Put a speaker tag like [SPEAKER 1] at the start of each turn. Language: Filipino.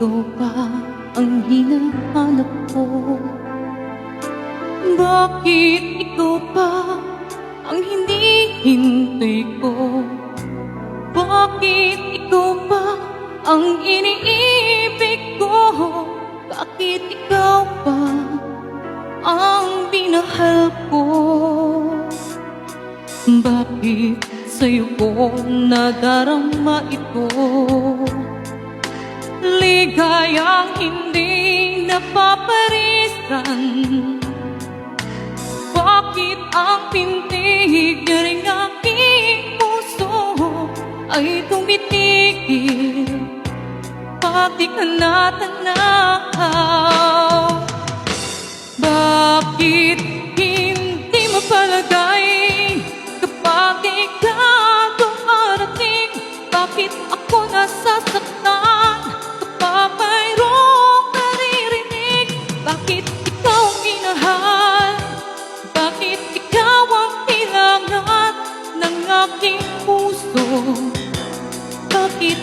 [SPEAKER 1] ikaw pa ang hinahanap ko? Bakit ikaw pa ang hinihintay ko? Bakit ikaw pa ang iniibig ko? Bakit ikaw pa ang minahal ko? Bakit sa'yo ko nadarama ito? Ligayang hindi napaparisan. Bakit ang pintig ng aking puso ay tumitigil? Pag di ka natanaw, bakit hindi mapalagay kapag ikaw dumarating? Bakit ako nasasaktan kapag mayroong naririnig? Bakit ikaw ang minahal? Bakit ikaw ang kailangan ng aking puso? Bakit